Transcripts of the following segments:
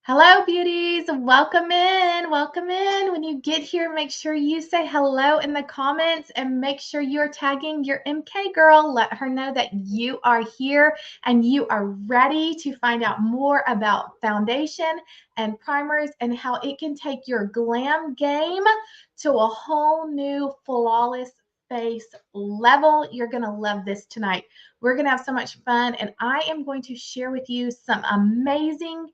Hello, beauties. Welcome in. Welcome in. When you get here, make sure you say hello in the comments and make sure you're tagging your MK girl. Let her know that you are here and you are ready to find out more about foundation and primers and how it can take your glam game to a whole new flawless face level. You're going to love this tonight. We're going to have so much fun, and I am going to share with you some amazing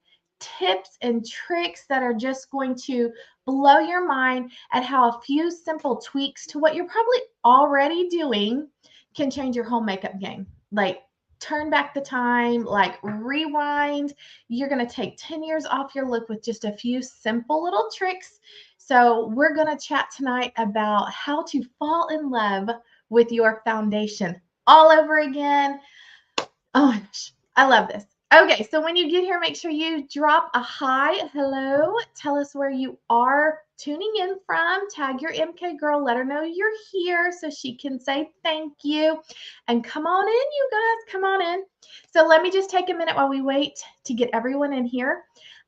tips and tricks that are just going to blow your mind at how a few simple tweaks to what you're probably already doing can change your whole makeup game. Like, turn back the time, like rewind. You're going to take 10 years off your look with just a few simple little tricks. So, we're going to chat tonight about how to fall in love with your foundation all over again. Oh my gosh, I love this. Okay, so when you get here, make sure you drop a hi, hello, tell us where you are tuning in from, tag your MK girl, let her know you're here so she can say thank you. And come on in, you guys, come on in. So let me just take a minute while we wait to get everyone in here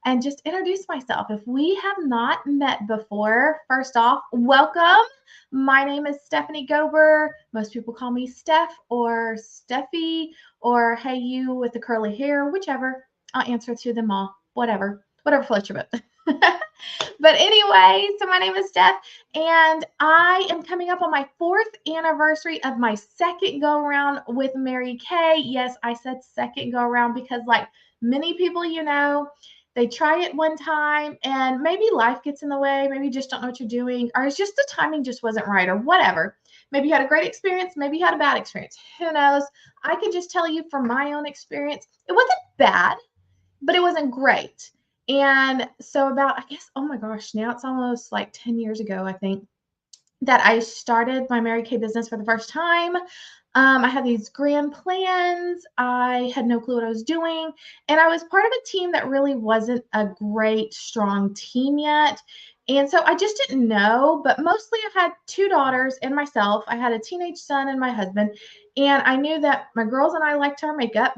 and just introduce myself. If we have not met before, first off, welcome. My name is Stephanie Gober. Most people call me Steph or Steffi or hey, you with the curly hair, whichever. I'll answer to them all. Whatever floats your boat. But anyway, so my name is Steph, and I am coming up on my 4th anniversary of my second go around with Mary Kay. Yes, I said second go around because, like many people, they try it one time and maybe life gets in the way, maybe you just don't know what you're doing, or it's just the timing just wasn't right, or whatever. Maybe you had a great experience, maybe you had a bad experience. Who knows? I can just tell you from my own experience, it wasn't bad, but it wasn't great. And so about, I guess, oh my gosh, now it's almost like 10 years ago, I think, that I started my Mary Kay business for the first time. I had these grand plans. I had no clue what I was doing. And I was part of a team that really wasn't a great, strong team yet. And so I just didn't know, but mostly I had 2 daughters and myself. I had a teenage son and my husband. And I knew that my girls and I liked our makeup.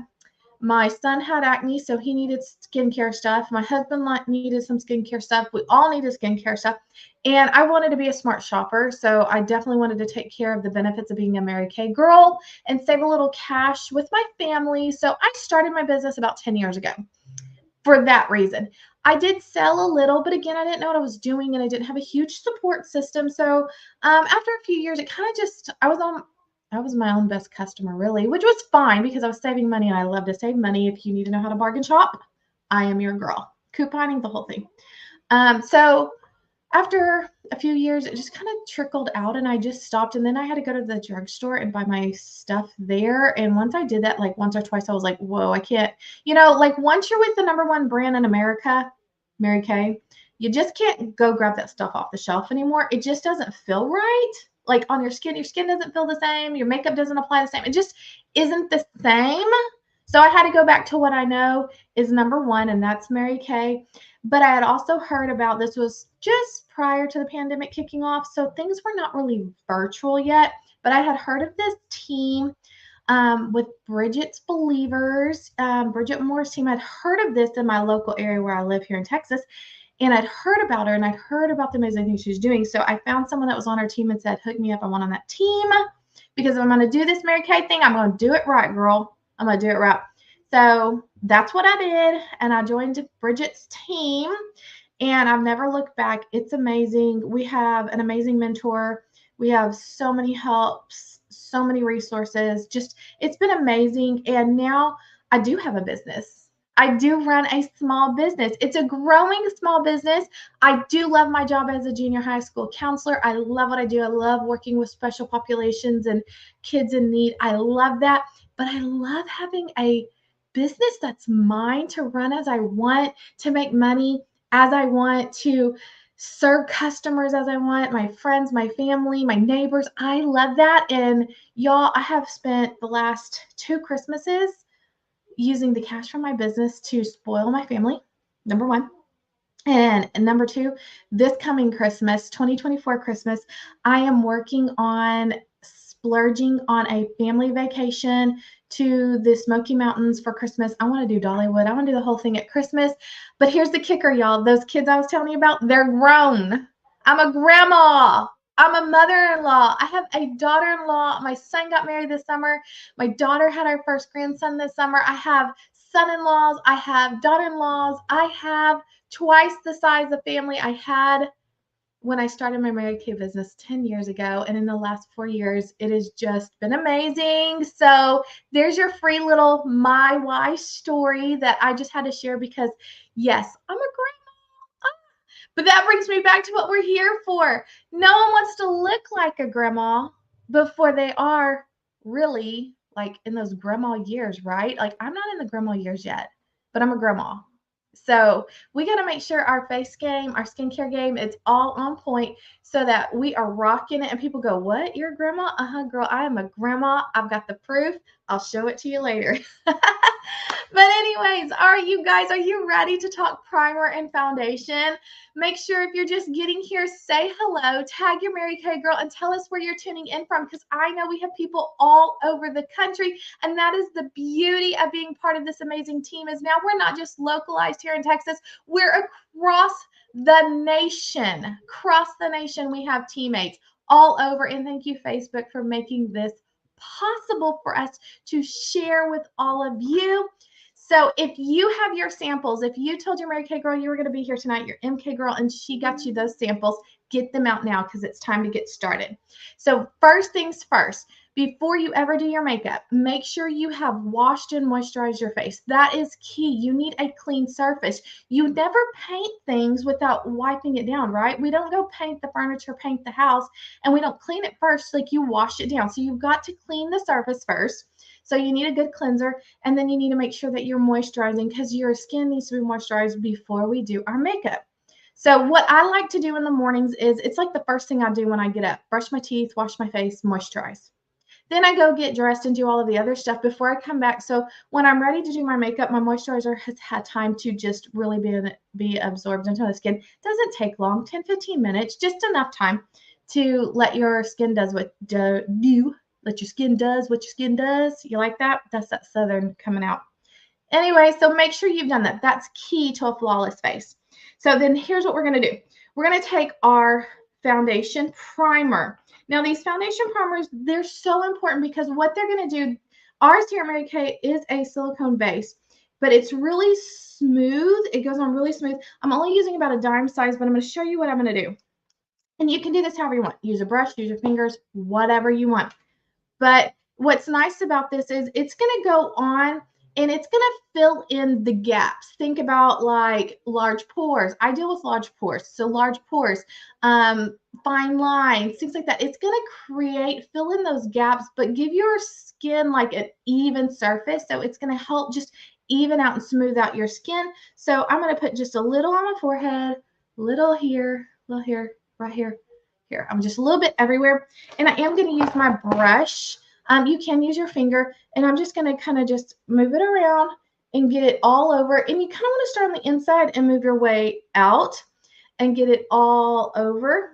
My son had acne, so he needed skincare stuff. My husband needed some skincare stuff. We all needed skincare stuff. And I wanted to be a smart shopper, so I definitely wanted to take care of the benefits of being a Mary Kay girl and save a little cash with my family. So I started my business about 10 years ago for that reason. I did sell a little, but again, I didn't know what I was doing and I didn't have a huge support system. So after a few years, it kind of just, I was my own best customer, really, which was fine because I was saving money and I love to save money. If you need to know how to bargain shop, I am your girl. Couponing, the whole thing. So after a few years, it just kind of trickled out and I just stopped. And then I had to go to the drugstore and buy my stuff there. And once I did that, like once or twice, I was like, whoa, I can't, like once you're with the #1 brand in America, Mary Kay, you just can't go grab that stuff off the shelf anymore. It just doesn't feel right. Like on your skin doesn't feel the same. Your makeup doesn't apply the same. It just isn't the same. So I had to go back to what I know is #1, and that's Mary Kay. But I had also heard about, this was just prior to the pandemic kicking off, so things were not really virtual yet. But I had heard of this team with Bridget's Believers, Bridget Moore's team. I'd heard of this in my local area where I live here in Texas, and I'd heard about her and I'd heard about the amazing things she was doing. So I found someone that was on her team and said, hook me up. I want on that team because if I'm going to do this Mary Kay thing, I'm going to do it right, girl. I'm going to do it right. So that's what I did. And I joined Bridget's team and I've never looked back. It's amazing. We have an amazing mentor. We have so many helps, so many resources. Just, it's been amazing. And now I do have a business. I do run a small business. It's a growing small business. I do love my job as a junior high school counselor. I love what I do. I love working with special populations and kids in need. I love that. But I love having a business that's mine to run as I want, to make money as I want, to serve customers as I want, my friends, my family, my neighbors. I love that. And y'all, I have spent the last 2 Christmases using the cash from my business to spoil my family, #1. And #2, this coming Christmas, 2024 Christmas, I am working on splurging on a family vacation to the Smoky Mountains for Christmas. I want to do Dollywood. I want to do the whole thing at Christmas. But here's the kicker, y'all. Those kids I was telling you about, they're grown. I'm a grandma. I'm a mother-in-law. I have a daughter-in-law. My son got married this summer. My daughter had our first grandson this summer. I have son-in-laws. I have daughter-in-laws. I have twice the size of family I had when I started my Mary Kay business 10 years ago. And in the last 4 years, it has just been amazing. So there's your free little my why story that I just had to share because, yes, I'm a grandma. But that brings me back to what we're here for. No one wants to look like a grandma before they are really like in those grandma years, right? Like I'm not in the grandma years yet, but I'm a grandma. So we got to make sure our face game, our skincare game, it's all on point so that we are rocking it. And people go, what? You're a grandma? Girl, I am a grandma. I've got the proof. I'll show it to you later. But anyways, are you ready to talk primer and foundation? Make sure if you're just getting here, say hello, tag your Mary Kay girl, and tell us where you're tuning in from because I know we have people all over the country. And that is the beauty of being part of this amazing team is now we're not just localized here in Texas, we're across the nation. Across the nation, we have teammates all over. And thank you, Facebook, for making this possible for us to share with all of you. So if you have your samples, if you told your Mary Kay girl you were going to be here tonight, your MK girl, and she got you those samples, get them out now because it's time to get started. So first things first, before you ever do your makeup, make sure you have washed and moisturized your face. That is key. You need a clean surface. You never paint things without wiping it down, right? We don't go paint the furniture, paint the house, and we don't clean it first. Like you wash it down. So you've got to clean the surface first. So you need a good cleanser, and then you need to make sure that you're moisturizing because your skin needs to be moisturized before we do our makeup. So what I like to do in the mornings is it's like the first thing I do when I get up. Brush my teeth, wash my face, moisturize. Then I go get dressed and do all of the other stuff before I come back. So when I'm ready to do my makeup, my moisturizer has had time to just really be absorbed into the skin. It doesn't take long, 10, 15 minutes, just enough time to let your skin does what do. Let your skin does what your skin does. You like that? That's that Southern coming out. Anyway, so make sure you've done that. That's key to a flawless face. So then here's what we're going to do. We're going to take our foundation primer. Now, these foundation primers, they're so important because what they're going to do, ours here at Mary Kay is a silicone base, but it's really smooth. It goes on really smooth. I'm only using about a dime size, but I'm going to show you what I'm going to do. And you can do this however you want. Use a brush, use your fingers, whatever you want. But what's nice about this is it's going to go on and it's going to fill in the gaps. Think about like large pores. I deal with large pores. So large pores, fine lines, things like that. It's going to fill in those gaps, but give your skin like an even surface. So it's going to help just even out and smooth out your skin. So I'm going to put just a little on my forehead, little here, right here. Here, I'm just a little bit everywhere. And I am going to use my brush. You can use your finger. And I'm just going to kind of just move it around and get it all over. And you kind of want to start on the inside and move your way out and get it all over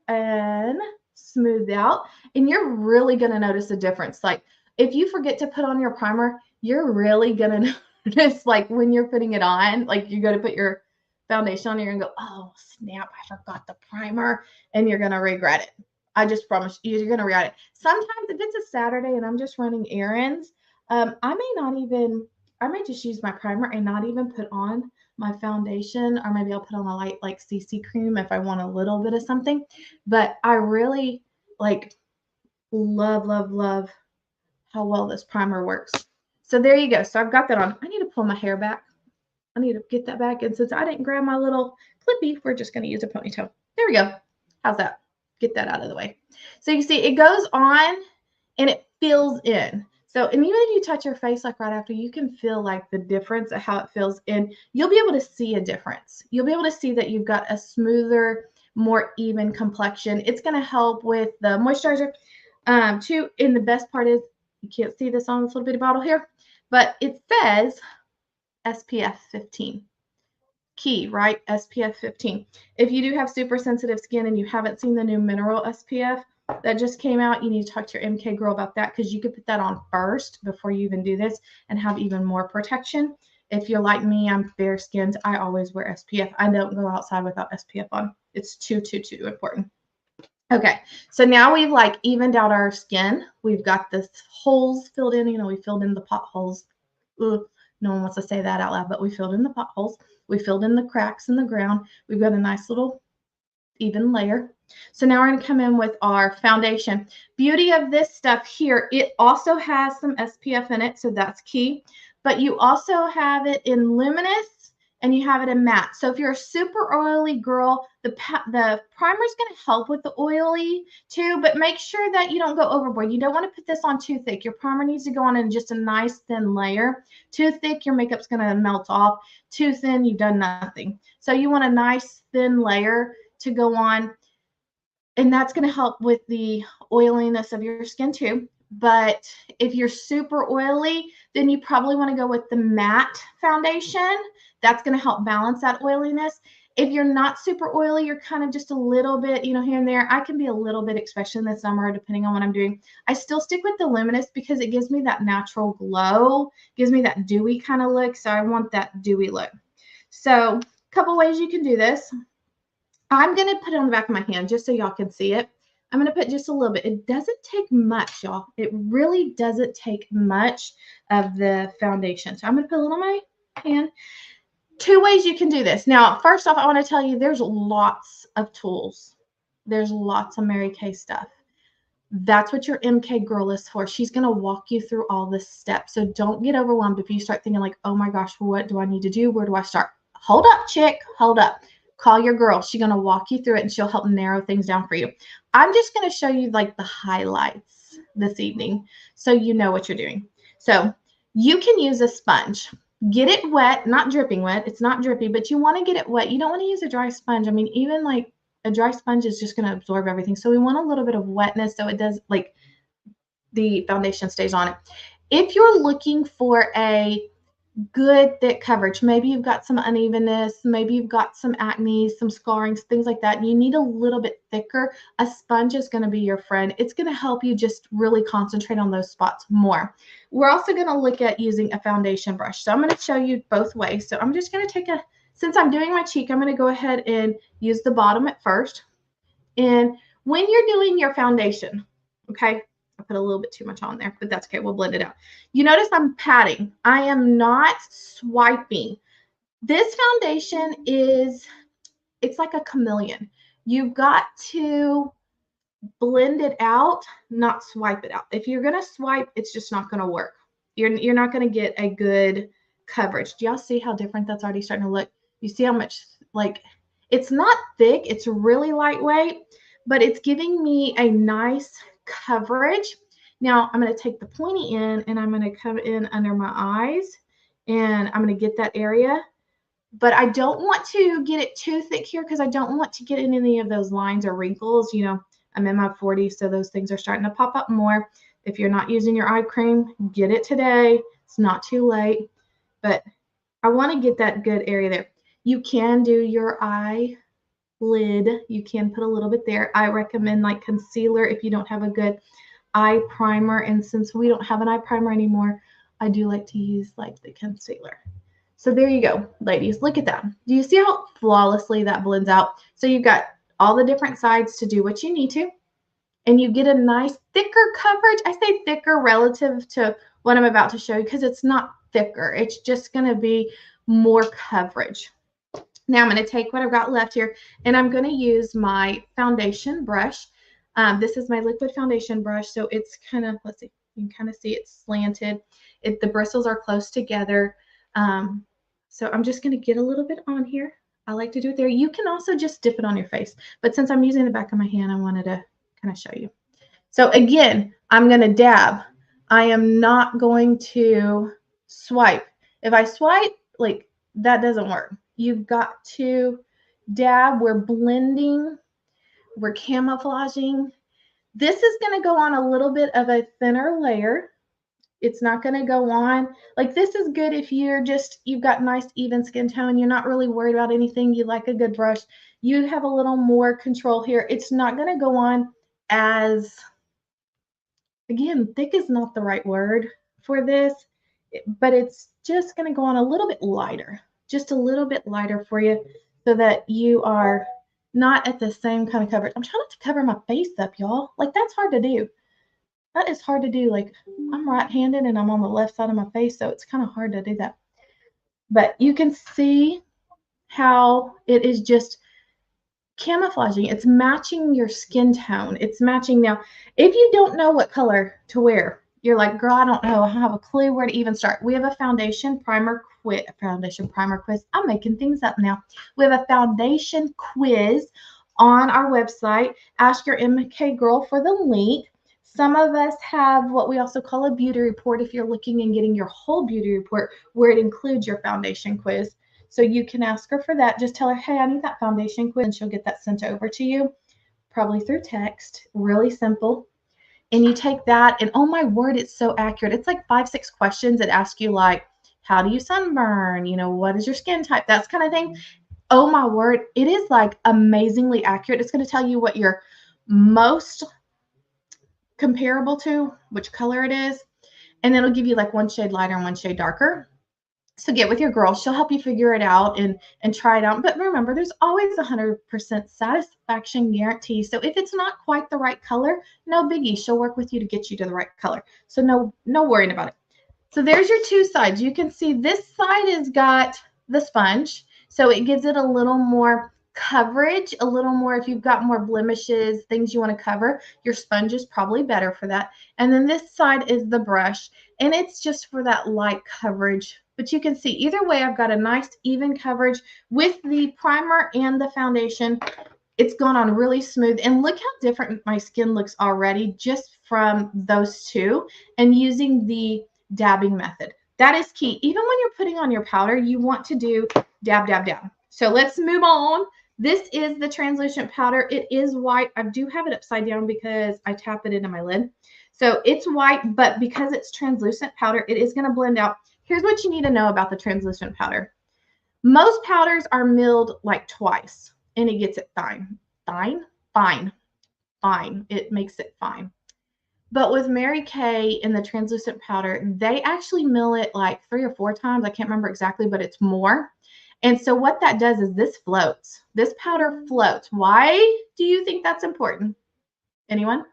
and smooth out. And you're really going to notice a difference. Like if you forget to put on your primer, you're really going to notice like when you're putting it on, like you go to put your foundation on, you're gonna go, oh snap, I forgot the primer, and you're gonna regret it. I just promise you, you're gonna regret it. Sometimes if it's a Saturday and I'm just running errands, I may just use my primer and not even put on my foundation, or maybe I'll put on a light like CC cream if I want a little bit of something. But I really like love how well this primer works. So there you go. So I've got that on. I need to pull my hair back. I need to get that back. And since I didn't grab my little clippy, we're just going to use a ponytail. There we go. How's that? Get that out of the way. So you see it goes on and it fills in. So, and even if you touch your face like right after, you can feel like the difference of how it feels in. You'll be able to see a difference. You'll be able to see that you've got a smoother, more even complexion. It's going to help with the moisturizer too. And the best part is you can't see this on this little bitty bottle here, but it says SPF 15. Key, right? SPF 15. If you do have super sensitive skin and you haven't seen the new mineral SPF, that just came out, you need to talk to your MK girl about that, because you could put that on first before you even do this and have even more protection. If you're like me, I'm fair skinned. I always wear SPF. I don't go outside without SPF on. It's too important. Okay, so now we've like evened out our skin. We've got the holes filled in. You know, we filled in the potholes. Ugh, no one wants to say that out loud, but we filled in the potholes. We filled in the cracks in the ground. We've got a nice little even layer. So now we're going to come in with our foundation. Beauty of this stuff here, it also has some SPF in it, so that's key. But you also have it in luminous and you have it in matte. So if you're a super oily girl, the primer is going to help with the oily too, but make sure that you don't go overboard. You don't want to put this on too thick. Your primer needs to go on in just a nice thin layer. Too thick, your makeup's going to melt off. Too thin, you've done nothing. So you want a nice thin layer to go on, and that's going to help with the oiliness of your skin too. But if you're super oily, then you probably want to go with the matte foundation. That's going to help balance that oiliness. If you're not super oily, you're kind of just a little bit, you know, here and there. I can be a little bit, especially in the summer, depending on what I'm doing. I still stick with the luminous because it gives me that natural glow, gives me that dewy kind of look. So I want that dewy look. So a couple ways you can do this. I'm going to put it on the back of my hand just so y'all can see it. I'm going to put just a little bit. It doesn't take much, y'all. It really doesn't take much of the foundation. So I'm going to put a little on my hand. Two ways you can do this. Now, first off, I want to tell you there's lots of tools. There's lots of Mary Kay stuff. That's what your MK girl is for. She's going to walk you through all this steps. So don't get overwhelmed if you start thinking like, oh my gosh, what do I need to do? Where do I start? Hold up, chick. Hold up. Call your girl. She's going to walk you through it and she'll help narrow things down for you. I'm just going to show you like the highlights this evening so you know what you're doing. So you can use a sponge. Get it wet, not dripping wet. It's not drippy, but you want to get it wet. You don't want to use a dry sponge. I mean, even like a dry sponge is just going to absorb everything. So we want a little bit of wetness so it does like the foundation stays on it. If you're looking for a good thick coverage, maybe you've got some unevenness, maybe you've got some acne, some scarring, things like that, and you need a little bit thicker, a sponge is going to be your friend. It's going to help you just really concentrate on those spots more. We're also going to look at using a foundation brush. So I'm going to show you both ways. So I'm just going to take since I'm doing my cheek, I'm going to go ahead and use the bottom at first. And when you're doing your foundation, okay, I put a little bit too much on there, but that's okay. We'll blend it out. You notice I'm patting. I am not swiping. This foundation it's like a chameleon. You've got to blend it out, not swipe it out. If you're going to swipe, it's just not going to work. You're not going to get a good coverage. Do y'all see how different that's already starting to look? You see how much, like, it's not thick. It's really lightweight, but it's giving me a nice coverage. Now I'm going to take the pointy end and I'm going to come in under my eyes and I'm going to get that area, but I don't want to get it too thick here because I don't want to get in any of those lines or wrinkles. You know, I'm in my 40s, so those things are starting to pop up more. If you're not using your eye cream, get it today. It's not too late, but I want to get that good area there. You can do your eye lid. You can put a little bit there. I recommend like concealer if you don't have a good eye primer. And since we don't have an eye primer anymore, I do like to use like the concealer. So there you go, ladies. Look at that. Do you see how flawlessly that blends out? So you've got all the different sides to do what you need to. And you get a nice thicker coverage. I say thicker relative to what I'm about to show you because it's not thicker. It's just going to be more coverage. Now I'm going to take what I've got left here and I'm going to use my foundation brush. This is my liquid foundation brush. So it's kind of, let's see, you can kind of see it's slanted. The bristles are close together. So I'm just going to get a little bit on here. I like to do it there. You can also just dip it on your face. But since I'm using the back of my hand, I wanted to kind of show you. So again, I'm going to dab. I am not going to swipe. If I swipe, like that doesn't work. You've got to dab. We're blending. We're camouflaging. This is going to go on a little bit of a thinner layer. It's not going to go on. Like this is good if you've got nice even skin tone. You're not really worried about anything. You like a good brush. You have a little more control here. It's not going to go on as, again, thick is not the right word for this, but it's just going to go on a little bit lighter, just a little bit lighter for you so that you are not at the same kind of coverage. I'm trying not to cover my face up, y'all. Like, that's hard to do. That is hard to do. Like, I'm right-handed and I'm on the left side of my face, so it's kind of hard to do that. But you can see how it is just camouflaging. It's matching your skin tone. It's matching. Now, if you don't know what color to wear, you're like, girl, I don't know. I don't have a clue where to even start. We have a foundation primer quiz. I'm making things up now. We have a foundation quiz on our website. Ask your MK Girl for the link. Some of us have what we also call a beauty report if you're looking and getting your whole beauty report where it includes your foundation quiz. So you can ask her for that. Just tell her, hey, I need that foundation quiz, and she'll get that sent over to you, probably through text. Really simple. And you take that, and oh my word, it's so accurate. It's like 5-6 questions that ask you, like, how do you sunburn? You know, what is your skin type? That kind of thing. Oh my word, it is like amazingly accurate. It's going to tell you what you're most comparable to, which color it is, and then it'll give you like one shade lighter and one shade darker. So get with your girl. She'll help you figure it out and try it out. But remember, there's always 100% satisfaction guarantee. So if it's not quite the right color, no biggie. She'll work with you to get you to the right color. So no worrying about it. So there's your two sides. You can see this side has got the sponge. So it gives it a little more coverage, a little more, if you've got more blemishes, things you want to cover, your sponge is probably better for that. And then this side is the brush, and it's just for that light coverage. But you can see either way, I've got a nice even coverage with the primer and the foundation. It's gone on really smooth, and look how different my skin looks already just from those two and using the dabbing method. That is key. Even when you're putting on your powder, you want to do dab, dab, dab. So let's move on. This is the translucent powder. It is white. I do have it upside down because I tap it into my lid. So it's white, but because it's translucent powder, it is going to blend out. Here's what you need to know about the translucent powder. Most powders are milled like twice, and it gets it fine. Fine. It makes it fine. But with Mary Kay and the translucent powder, they actually mill it like 3 or 4 times. I can't remember exactly, but it's more. And so what that does is this floats. This powder floats. Why do you think that's important? Anyone?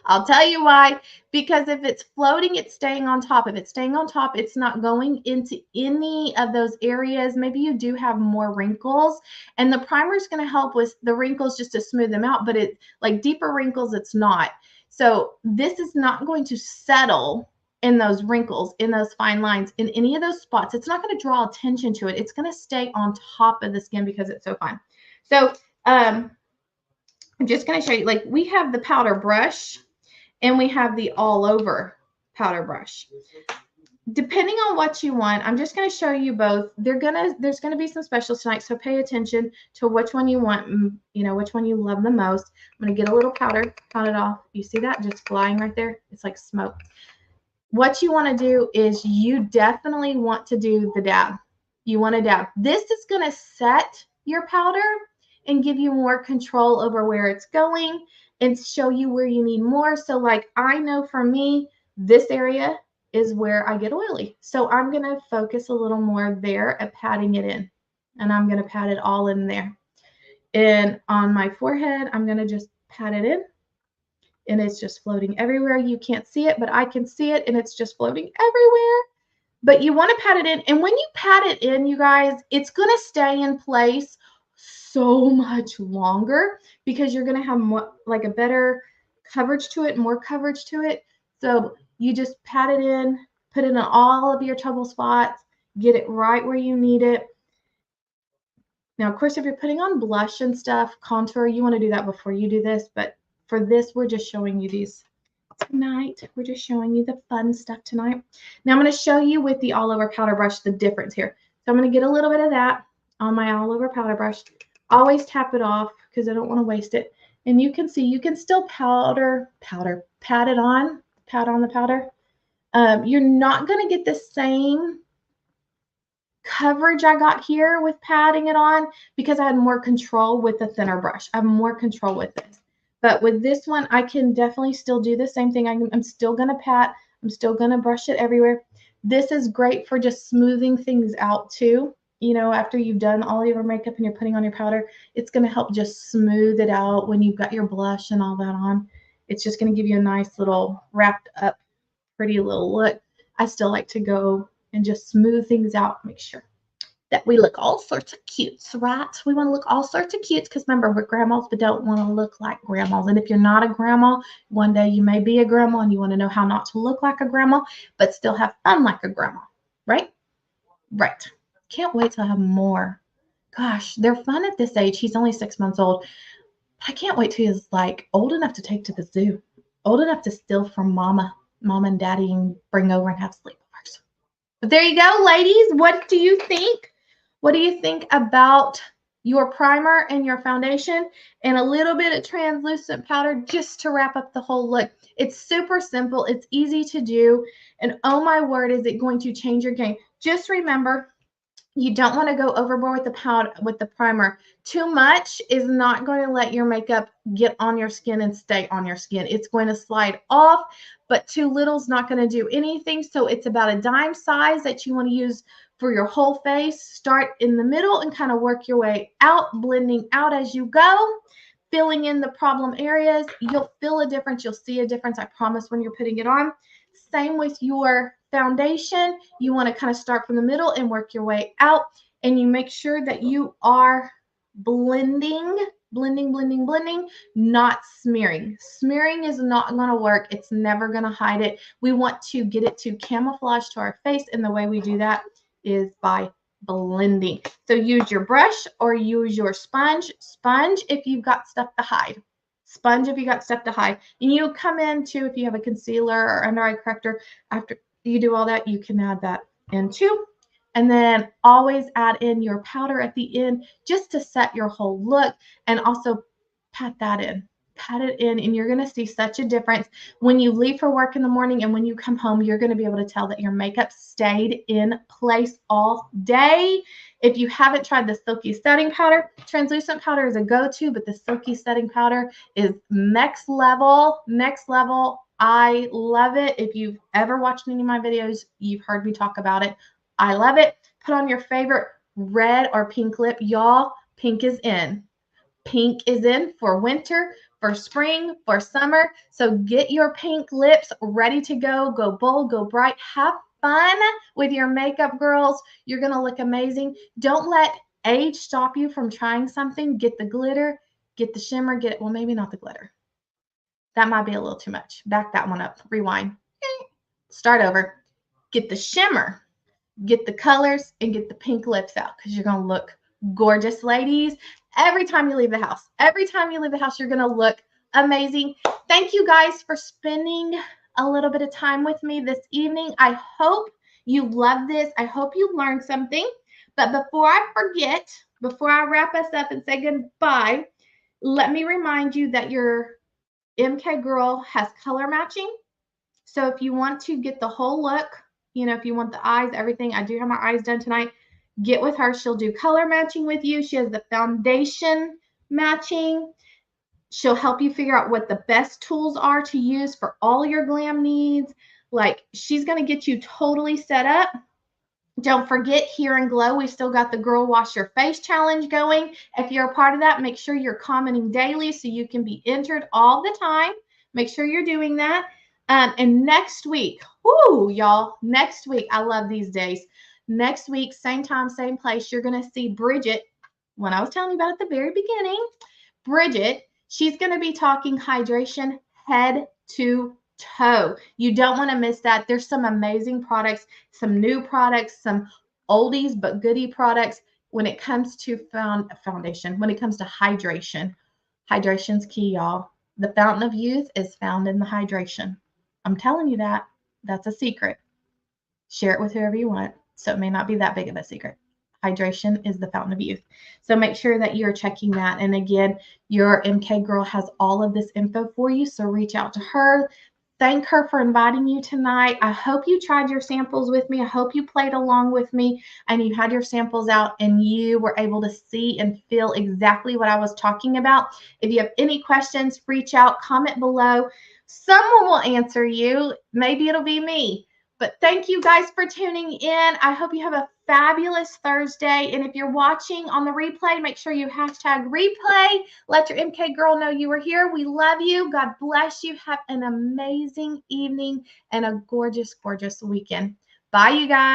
I'll tell you why. Because if it's floating, it's staying on top. If it's staying on top, it's not going into any of those areas. Maybe you do have more wrinkles, and the primer is going to help with the wrinkles just to smooth them out, but it, like deeper wrinkles, it's not. So this is not going to settle in those wrinkles, in those fine lines, in any of those spots. It's not going to draw attention to it. It's going to stay on top of the skin because it's so fine. So I'm just going to show you, like, we have the powder brush and we have the all over powder brush. Depending on what you want, I'm just going to show you both. There's going to be some specials tonight, so pay attention to which one you want, you know, which one you love the most. I'm going to get a little powder, count it off. You see that just flying right there? It's like smoke. What you want to do is you definitely want to do the dab. You want to dab. This is going to set your powder and give you more control over where it's going and show you where you need more. So like, I know for me, this area is where I get oily. So I'm going to focus a little more there at patting it in. And I'm going to pat it all in there. And on my forehead, I'm going to just pat it in. And it's just floating everywhere. You can't see it, but I can see it, and it's just floating everywhere. But you want to pat it in. And when you pat it in, you guys, it's going to stay in place so much longer because you're going to have more, like a better coverage to it, more coverage to it. So you just pat it in, put it in all of your trouble spots, get it right where you need it. Now, of course, if you're putting on blush and stuff, contour, you want to do that before you do this. But for this, we're just showing you these tonight. We're just showing you the fun stuff tonight. Now, I'm going to show you with the all over powder brush the difference here. So I'm going to get a little bit of that on my all over powder brush. Always tap it off because I don't want to waste it. And you can see you can still pat on the powder. You're not going to get the same coverage I got here with patting it on because I had more control with the thinner brush. I have more control with this. But with this one, I can definitely still do the same thing. I'm still going to pat. I'm still going to brush it everywhere. This is great for just smoothing things out too. You know, after you've done all your makeup and you're putting on your powder, it's going to help just smooth it out when you've got your blush and all that on. It's just going to give you a nice little wrapped up, pretty little look. I still like to go and just smooth things out, make sure that we look all sorts of cutes, right? We want to look all sorts of cutes because remember, we're grandmas, but don't want to look like grandmas. And if you're not a grandma, one day you may be a grandma and you want to know how not to look like a grandma, but still have fun like a grandma, right? Right. Can't wait to have more. Gosh, they're fun at this age. He's only 6 months old. I can't wait till he's like old enough to take to the zoo, old enough to steal from mama and daddy and bring over and have sleepovers. But there you go, ladies. What do you think? What do you think about your primer and your foundation and a little bit of translucent powder just to wrap up the whole look? It's super simple. It's easy to do. And oh my word, is it going to change your game? Just remember, you don't want to go overboard with the powder, with the primer. Too much is not going to let your makeup get on your skin and stay on your skin. It's going to slide off, but too little is not going to do anything. So it's about a dime size that you want to use for your whole face. Start in the middle and kind of work your way out, blending out as you go, filling in the problem areas. You'll feel a difference. You'll see a difference, I promise, when you're putting it on. Same with your foundation. You want to kind of start from the middle and work your way out. And you make sure that you are blending, not smearing. Smearing is not going to work. It's never going to hide it. We want to get it to camouflage to our face. And the way we do that is by blending. So use your brush or use your sponge. Sponge if you've got stuff to hide. Sponge if you got stuff to hide. And you come in too, if you have a concealer or under eye corrector, after you do all that, you can add that in too. And then always add in your powder at the end just to set your whole look, and also pat that in. Pat it in, and you're going to see such a difference when you leave for work in the morning, and when you come home, you're going to be able to tell that your makeup stayed in place all day. If you haven't tried the Silky Setting Powder, translucent powder is a go-to, but the Silky Setting Powder is next level, next level. I love it. If you've ever watched any of my videos, you've heard me talk about it. I love it. Put on your favorite red or pink lip. Y'all, pink is in. Pink is in for winter, for spring, for summer. So get your pink lips ready to go. Go bold, go bright. Have fun with your makeup, girls. You're going to look amazing. Don't let age stop you from trying something. Get the glitter, get the shimmer, get it. Well, maybe not the glitter. That might be a little too much. Back that one up. Rewind. Start over. Get the shimmer, get the colors, and get the pink lips out because you're going to look gorgeous, ladies. Every time you leave the house. Every time you leave the house, you're going to look amazing. Thank you guys for spending a little bit of time with me this evening. I hope you love this. I hope you learned something. But before I forget, before I wrap us up and say goodbye, let me remind you that your MK Girl has color matching. So if you want to get the whole look, you know, if you want the eyes, everything, I do have my eyes done tonight. Get with her. She'll do color matching with you. She has the foundation matching. She'll help you figure out what the best tools are to use for all your glam needs. Like, she's going to get you totally set up. Don't forget, here in Glow, we still got the Girl Wash Your Face Challenge going. If you're a part of that, make sure you're commenting daily so you can be entered all the time. Make sure you're doing that. And next week, whoo, y'all, next week, I love these days. Next week, same time, same place, you're going to see Bridget, when I was telling you about at the very beginning, Bridget, she's going to be talking hydration head to toe. You don't want to miss that. There's some amazing products, some new products, some oldies but goodie products when it comes to foundation, when it comes to hydration. Hydration's key, y'all. The fountain of youth is found in the hydration. I'm telling you that. That's a secret. Share it with whoever you want. So it may not be that big of a secret. Hydration is the fountain of youth. So make sure that you're checking that. And again, your MK Girl has all of this info for you. So reach out to her. thank her for inviting you tonight. I hope you tried your samples with me. I hope you played along with me and you had your samples out and you were able to see and feel exactly what I was talking about. If you have any questions, reach out, comment below. Someone will answer you. Maybe it'll be me. But thank you guys for tuning in. I hope you have a fabulous Thursday. And if you're watching on the replay, make sure you hashtag replay. Let your MK girl know you were here. We love you. God bless you. Have an amazing evening and a gorgeous, gorgeous weekend. Bye, you guys.